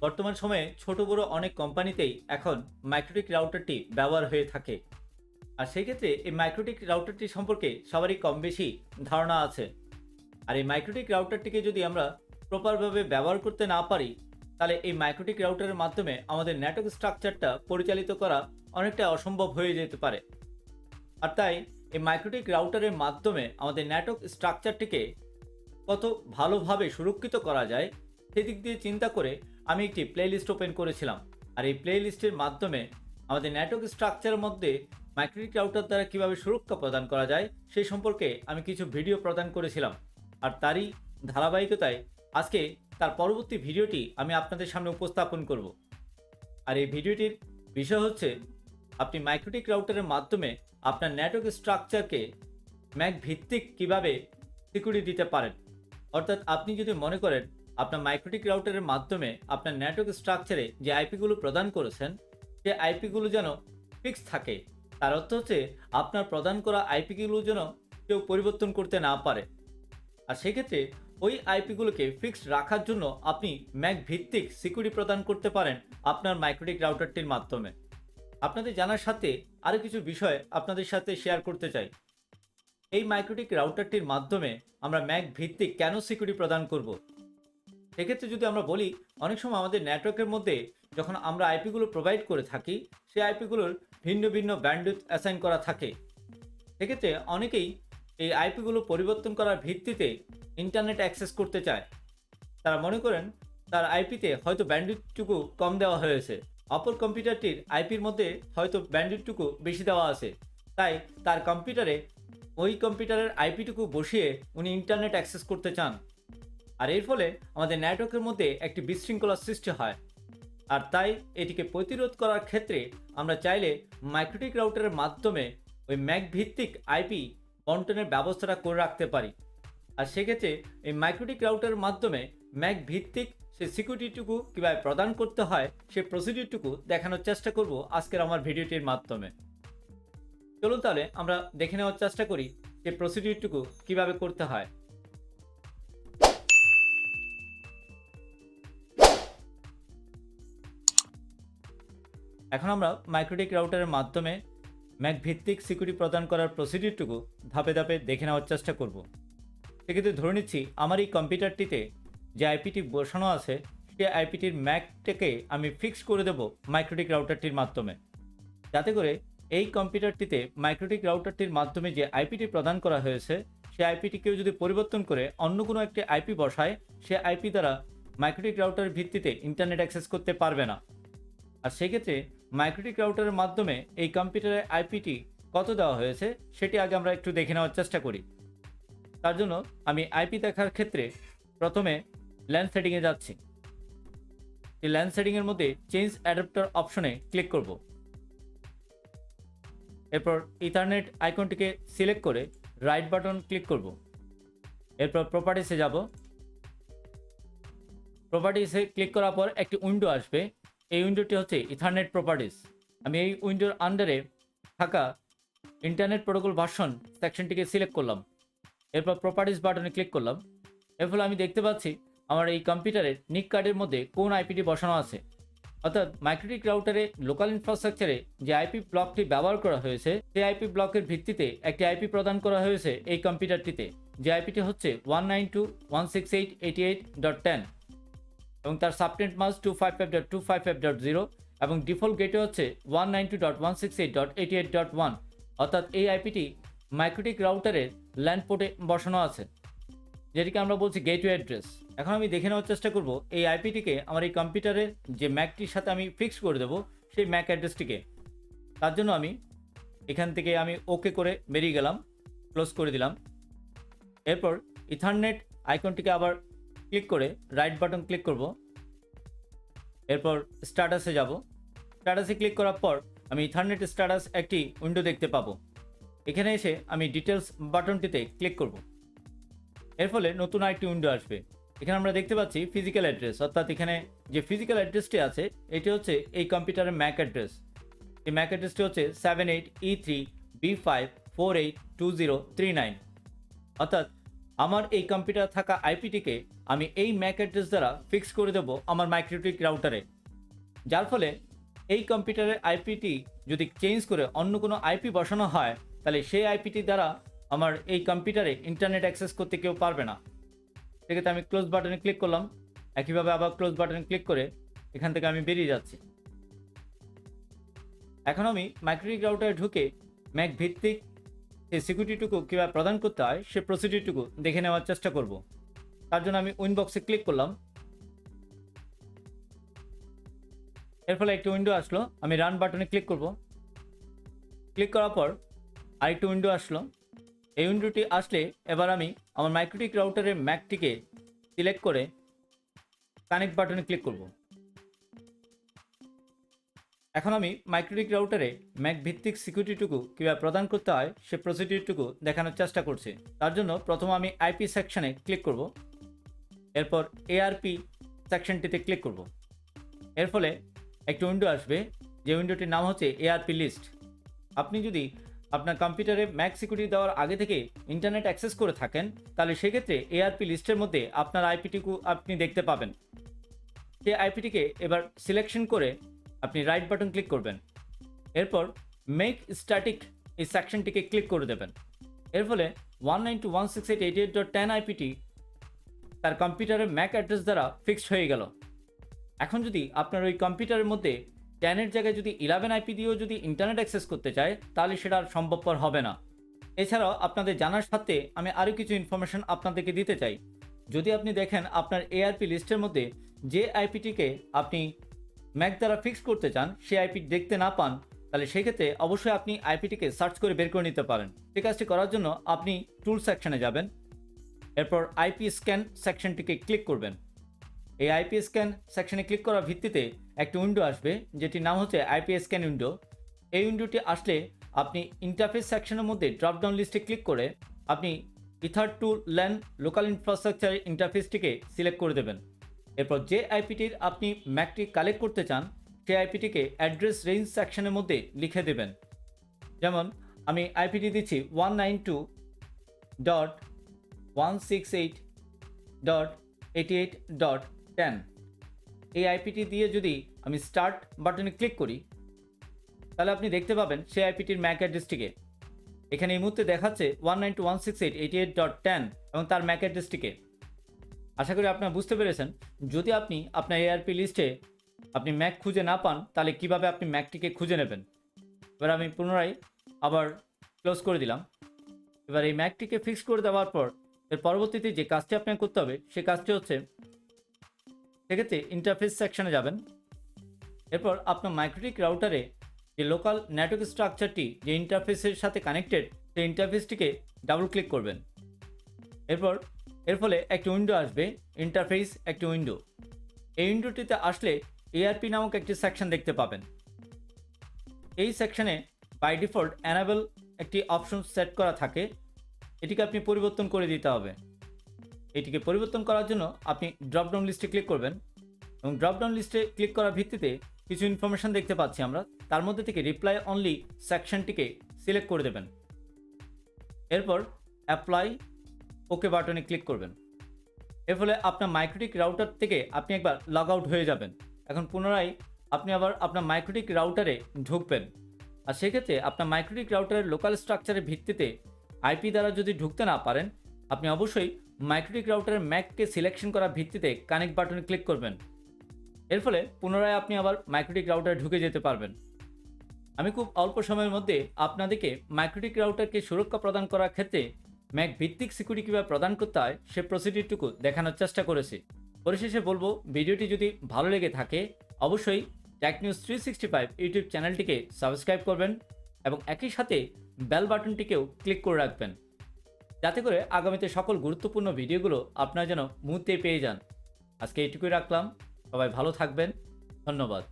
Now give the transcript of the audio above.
বর্তমান সময়ে ছোট বড় অনেক কোম্পানিতেই এখন মাইক্রোটিক রাউটারটি ব্যবহার হয়ে থাকে। আর সেই ক্ষেত্রে এই মাইক্রোটিক রাউটারটি সম্পর্কে সবারই কম বেশি ধারণা আছে। আর এই মাইক্রোটিক রাউটারটিকে যদি আমরা প্রপারভাবে ব্যবহার করতে না পারি, তাহলে এই মাইক্রোটিক রাউটারের মাধ্যমে আমাদের নেটওয়ার্ক স্ট্রাকচারটা পরিচালিত করা অনেকটা অসম্ভব হয়ে যেতে পারে। আর তাই এই মাইক্রোটিক রাউটারের মাধ্যমে আমাদের নেটওয়ার্ক স্ট্রাকচারটিকে কত ভালোভাবে সুরক্ষিত করা যায় সেদিক দিয়ে চিন্তা করে আমি একটি প্লেলিস্ট ওপেন করেছিলাম। আর এই প্লেলিস্টের মাধ্যমে আমাদের নেটওয়ার্ক স্ট্রাকচারের মধ্যে মাইক্রোটিক রাউটার দ্বারা কীভাবে সুরক্ষা প্রদান করা যায় সেই সম্পর্কে আমি কিছু ভিডিও প্রদান করেছিলাম। আর তারই ধারাবাহিকতায় আজকে তার পরবর্তী ভিডিওটি আমি আপনাদের সামনে উপস্থাপন করব। আর এই ভিডিওটির বিষয় হচ্ছে আপনি মাইক্রোটিক রাউটারের মাধ্যমে আপনার নেটওয়ার্ক স্ট্রাকচারকে ম্যাক ভিত্তিক কীভাবে সিকিউরিটি দিতে পারেন। অর্থাৎ আপনি যদি মনে করেন আপনার মাইক্রোটিক রাউটারের মাধ্যমে আপনার নেটওয়ার্ক স্ট্রাকচারে যে আইপিগুলো প্রদান করেছেন সে আইপিগুলো যেন ফিক্স থাকে, তার অর্থ হচ্ছে আপনার প্রদান করা আইপিগুলো যেন কেউ পরিবর্তন করতে না পারে। আর সেক্ষেত্রে ওই আইপিগুলোকে ফিক্সড রাখার জন্য আপনি ম্যাক ভিত্তিক সিকিউরিটি প্রদান করতে পারেন আপনার মাইক্রোটিক রাউটারটির মাধ্যমে। আপনাদের জানার সাথে আরও কিছু বিষয় আপনাদের সাথে শেয়ার করতে চাই। এই মাইক্রোটিক রাউটারটির মাধ্যমে আমরা ম্যাক ভিত্তিক কেন সিকিউরিটি প্রদান করব। সেক্ষেত্রে যদি আমরা বলি, অনেক সময় আমাদের নেটওয়ার্কের মধ্যে যখন আমরা আইপিগুলো প্রোভাইড করে থাকি সেই আইপিগুলোর ভিন্ন ভিন্ন ব্যান্ডউইথ অ্যাসাইন করা থাকে। সেক্ষেত্রে অনেকেই এই আইপিগুলো পরিবর্তন করার ভিত্তিতে ইন্টারনেট অ্যাক্সেস করতে চায়। তারা মনে করেন তার আইপিতে হয়তো ব্যান্ডউইথটুকু কম দেওয়া হয়েছে, অপর কম্পিউটারটির আইপির মধ্যে হয়তো ব্যান্ডউইথটুকু বেশি দেওয়া আছে, তাই তার কম্পিউটারে ওই কম্পিউটারের আইপিটুকু বসিয়ে উনি ইন্টারনেট অ্যাক্সেস করতে চান। আর এর ফলে আমাদের নেটওয়ার্কের মধ্যে একটি বিশৃঙ্খলার সৃষ্টি হয়। আর তাই এটিকে প্রতিরোধ করার ক্ষেত্রে আমরা চাইলে মাইক্রোটিক রাউটারের মাধ্যমে ওই ম্যাক ভিত্তিক আইপি বন্টনের ব্যবস্থাটা করে রাখতে পারি। আর সেক্ষেত্রে এই মাইক্রোটিক রাউটারের মাধ্যমে ম্যাক ভিত্তিক সেই সিকিউরিটিটুকু কীভাবে প্রদান করতে হয় সেই প্রসিডিউরটুকু দেখানোর চেষ্টা করব আজকের আমার ভিডিওটির মাধ্যমে। চলুন তাহলে আমরা দেখে নেওয়ার চেষ্টা করি যে প্রসিডিউরটুকু কিভাবে করতে হয়। এখন আমরা মাইক্রোটিক রাউটারের মাধ্যমে ম্যাক ভিত্তিক সিকিউরিটি প্রদান করার প্রসিডিউরটুকু ধাপে ধাপে দেখে নেওয়ার চেষ্টা করব। সেক্ষেত্রে ধরে নিচ্ছি আমার এই কম্পিউটারটিতে যে আইপিটি বসানো আছে সেই আইপিটির ম্যাকটাকে আমি ফিক্স করে দেব মাইক্রোটিক রাউটারটির মাধ্যমে, যাতে করে এই কম্পিউটারটিতে মাইক্রোটিক রাউটারটির মাধ্যমে যে আইপিটি প্রদান করা হয়েছে সেই আইপিটিকেও যদি পরিবর্তন করে অন্য কোনো একটি আইপি বসায়, সে আইপি দ্বারা মাইক্রোটিক রাউটারের ভিত্তিতে ইন্টারনেট অ্যাক্সেস করতে পারবে না। আর সেক্ষেত্রে মাইক্রোটিক রাউটারের মাধ্যমে এই কম্পিউটারের আইপিটি কত দেওয়া হয়েছে সেটি আগে আমরা একটু দেখে নেওয়ার চেষ্টা করি। তার জন্য আমি আইপি দেখার ক্ষেত্রে প্রথমে ল্যান সেটিংয়ে যাচ্ছি। এই ল্যান সেটিংয়ের মধ্যে চেঞ্জ অ্যাডাপ্টার অপশনে ক্লিক করব। এরপর ইথারনেট আইকনটিকে সিলেক্ট করে রাইট বাটন ক্লিক করব। এরপর প্রপার্টিসে যাব। প্রপার্টিসে ক্লিক করার পর একটি উইন্ডো আসবে। এই উইন্ডোটি হচ্ছে ইথারনেট প্রপার্টিস। আমি এই উইন্ডোর আন্ডারে থাকা ইন্টারনেট প্রোটোকল ভার্সন সেকশনটিকে সিলেক্ট করলাম। এরপর প্রপার্টিস বাটনে ক্লিক করলাম। এর ফলে আমি দেখতে পাচ্ছি আমার এই কম্পিউটারের নিক কার্ডের মধ্যে কোন আইপিটি বসানো আছে। অর্থাৎ মাইক্রোটিক রাউটারে লোকাল ইনফ্রাস্ট্রাকচারে যে আইপি ব্লকটি ব্যবহার করা হয়েছে সেই আইপি ব্লকের ভিত্তিতে একটি আইপি প্রদান করা হয়েছে এই কম্পিউটারটিতে, যে আইপিটি হচ্ছে 192.168.88.10 এবং তার সাবনেট মাস্ক 255.255.0 এবং ডিফল্ট গেটওয়ে হচ্ছে 192.168.88.1। অর্থাৎ এই আইপিটি মাইক্রোটিক রাউটারের ল্যান্ড পোর্টে বসানো আছে, যেটিকে আমরা বলছি গেটওয়ে অ্যাড্রেস। এখন আমি দেখে নেওয়ার চেষ্টা করব এই আইপিটিকে আমার এই কম্পিউটারের যে ম্যাকটির সাথে আমি ফিক্স করে দেবো সেই ম্যাক অ্যাড্রেসটিকে। তার জন্য আমি এখান থেকে আমি ওকে করে বেরিয়ে গেলাম, ক্লোজ করে দিলাম। এরপর ইথারনেট আইকনটিকে আবার ক্লিক করে রাইট বাটন ক্লিক করব। এরপর স্ট্যাটাসে যাব। স্ট্যাটাসে ক্লিক করার পর আমি ইথারনেট স্ট্যাটাস একটি উইন্ডো দেখতে পাবো। এখানে এসে আমি ডিটেলস বাটনটিতে ক্লিক করব। এর ফলে নতুন আরেকটি উইন্ডো আসবে। এখানে আমরা দেখতে পাচ্ছি ফিজিক্যাল অ্যাড্রেস, অর্থাৎ এখানে যে ফিজিক্যাল অ্যাড্রেসটি আছে এটি হচ্ছে এই কম্পিউটারের ম্যাক অ্যাড্রেস। এই ম্যাক অ্যাড্রেসটি হচ্ছে 78E3B5482039। অর্থাৎ আমার এই কম্পিউটার থাকা আইপিটিকে আমি এই ম্যাক অ্যাড্রেস দ্বারা ফিক্স করে দেব আমার মাইক্রোটিক রাউটারে, যার ফলে এই কম্পিউটারের আইপিটি যদি চেঞ্জ করে অন্য কোনো আইপি বসানো হয় তাহলে সেই আইপিটি দ্বারা আমার এই কম্পিউটারে ইন্টারনেট অ্যাক্সেস করতে কেউ পারবে না। সেক্ষেত্রে আমি ক্লোজ বাটনে ক্লিক করলাম, একইভাবে আবার ক্লোজ বাটনে ক্লিক করে এখান থেকে আমি বেরিয়ে যাচ্ছি। এখন আমি মাইক্রোটিক রাউটারে ঢুকে ম্যাক ভিত্তিক সেই সিকিউরিটিটুকু কীভাবে প্রদান করতে হয় সে প্রসিডিউরটুকু দেখে নেওয়ার চেষ্টা করব। তার জন্য আমি উইন্ডবক্সে ক্লিক করলাম, এর ফলে একটি উইন্ডো আসলো। আমি রান বাটনে ক্লিক করব, ক্লিক করার পর আরেকটি উইন্ডো আসলো। এই উইন্ডোটি আসলে এবার আমি আমার মাইক্রোটিক রাউটারের ম্যাকটিকে সিলেক্ট করে কানেক্ট বাটনে ক্লিক করব। এখন আমি মাইক্রোটিক রাউটারে ম্যাক ভিত্তিক সিকিউরিটিটুকু কীভাবে প্রদান করতে হয় সে প্রসিডিউরটুকু দেখানোর চেষ্টা করছি। তার জন্য প্রথমে আমি আইপি সেকশনে ক্লিক করব, এরপর এআরপি সেকশনটিতে ক্লিক করব। এর ফলে একটি উইন্ডো আসবে, যে উইন্ডোটির নাম হচ্ছে এআরপি লিস্ট। আপনি যদি আপনার কম্পিউটারে ম্যাক সিকিউরিটি দেওয়ার আগে থেকে ইন্টারনেট অ্যাক্সেস করে থাকেন তাহলে সেক্ষেত্রে এআরপি লিস্টের মধ্যে আপনার আইপিটিকে আপনি দেখতে পাবেন। সেই আইপিটিকে এবার সিলেকশন করে আপনি রাইট বাটন ক্লিক করবেন, এরপর মেক স্ট্যাটিক এই সেকশনটিকে ক্লিক করে দেবেন। এর ফলে 192.168.88.10 আইপিটি তার কম্পিউটারের ম্যাক অ্যাড্রেস দ্বারা ফিক্সড হয়ে গেল। এখন যদি আপনার ওই কম্পিউটারের মধ্যে 10-এর জায়গায় যদি 11 আইপি দিয়েও যদি ইন্টারনেট অ্যাক্সেস করতে চায় তাহলে সেটা আর সম্ভবপর হবে না। এছাড়াও আপনাদের জানার সাথে আমি আরও কিছু ইনফরমেশন আপনাদেরকে দিতে চাই। যদি আপনি দেখেন আপনার এআরপি লিস্টের মধ্যে যে আইপিটিকে আপনি ম্যাক দ্বারা ফিক্স করতে চান সেই আইপি দেখতে না পান তাহলে সেক্ষেত্রে অবশ্যই আপনি আইপিটিকে সার্চ করে বের করে নিতে পারেন। সেই কাজটি করার জন্য আপনি টুল সেকশনে যাবেন, এরপর আইপি স্ক্যান সেকশনটিকে ক্লিক করবেন। এই আইপি স্ক্যান সেকশনে ক্লিক করার ভিত্তিতে একটি উইন্ডো আসবে যেটির নাম হচ্ছে আইপি স্ক্যান উইন্ডো। এই উইন্ডোটি আসলে আপনি ইন্টারফেস সেকশনের মধ্যে ড্রপডাউন লিস্টে ক্লিক করে আপনি either to LAN local infrastructure ইন্টারফেসটিকে সিলেক্ট করে দেবেন। এরপর যে আইপিটির আপনি ম্যাকটি কালেক্ট করতে চান সেই আইপিটিকে অ্যাড্রেস রেঞ্জ সেকশনের মধ্যে লিখে দেবেন। যেমন আমি আইপিটি দিচ্ছি 192.168.88.10। এই আইপিটি দিয়ে যদি আমি স্টার্ট বাটনে ক্লিক করি তাহলে আপনি দেখতে পাবেন সেই আইপিটির ম্যাক অ্যাড্রেসটিকে। এখানে এই মুহূর্তে দেখাচ্ছে 192.168.88.10 এবং তার ম্যাক অ্যাড্রেসটিকে। আশা করি আপনারা বুঝতে পেরেছেন। যদি আপনি আপনার এআরপি লিস্টে আপনি ম্যাক খুঁজে না পান তাহলে কিভাবে আপনি ম্যাকটিকে খুঁজে নেবেন। এবার আমি পুনরায় আবার ক্লোজ করে দিলাম। এবার এই ম্যাকটিকে ফিক্স করে দেওয়ার পর এর পরবর্তীতে যে কাজটি আপনাকে করতে হবে সেই কাজটি হচ্ছে সেক্ষেত্রে ইন্টারফেস সেকশনে যাবেন, এরপর আপনার মাইক্রোটিক রাউটারে যে লোকাল নেটওয়ার্ক স্ট্রাকচারটি যে ইন্টারফেসের সাথে কানেক্টেড সেই ইন্টারফেসটিকে ডাবল ক্লিক করবেন। এর ফলে একটি উইন্ডো আসবে, ইন্টারফেস একটি উইন্ডো। এই উইন্ডোটিতে আসলে এআরপি নামক একটি সেকশন দেখতে পাবেন। এই সেকশনে বাই ডিফল্ট অ্যানাবেল একটি অপশন সেট করা থাকে, এটিকে আপনি পরিবর্তন করে দিতে হবে। এটিকে পরিবর্তন করার জন্য আপনি ড্রপডাউন লিস্টে ক্লিক করবেন এবং ড্রপডাউন লিস্টে ক্লিক করার ভিত্তিতে কিছু ইনফরমেশন দেখতে পাচ্ছি আমরা, তার মধ্যে থেকে রিপ্লাই অনলি সেকশনটিকে সিলেক্ট করে দেবেন। এরপর অ্যাপ্লাই ওকে বাটনে ক্লিক করবেন। এর ফলে আপনার মাইক্রোটিক রাউটার থেকে আপনি একবার লগ আউট হয়ে যাবেন। এখন পুনরায় আপনি আবার আপনার মাইক্রোটিক রাউটারে ঢুকবেন। আর সেক্ষেত্রে আপনার মাইক্রোটিক রাউটারের লোকাল স্ট্রাকচারের ভিত্তিতে আইপি দ্বারা যদি ঢুকতে না পারেন আপনি অবশ্যই মাইক্রোটিক রাউটারের ম্যাককে সিলেকশন করার ভিত্তিতে কানেক্ট বাটনে ক্লিক করবেন। এর ফলে পুনরায় আপনি আবার মাইক্রোটিক রাউটারে ঢুকে যেতে পারবেন। আমি খুব অল্প সময়ের মধ্যে আপনাদেরকে মাইক্রোটিক রাউটারকে সুরক্ষা প্রদান করার ক্ষেত্রে ম্যাক ভিত্তিক সিকিউরিটি কীভাবে প্রদান করতে হয় সে প্রসিডিউরটুকু দেখানোর চেষ্টা করেছি। পরিশেষে বলবো, ভিডিওটি যদি ভালো লেগে থাকে অবশ্যই টেক নিউজ 365 ইউটিউব চ্যানেলটিকে সাবস্ক্রাইব করবেন এবং একই সাথে বেল বাটনটিকেও ক্লিক করে রাখবেন, যাতে করে আগামীতে সকল গুরুত্বপূর্ণ ভিডিওগুলো আপনারা যেন মুহূর্তেই পেয়ে যান। আজকে এইটুকুই রাখলাম, সবাই ভালো থাকবেন, ধন্যবাদ।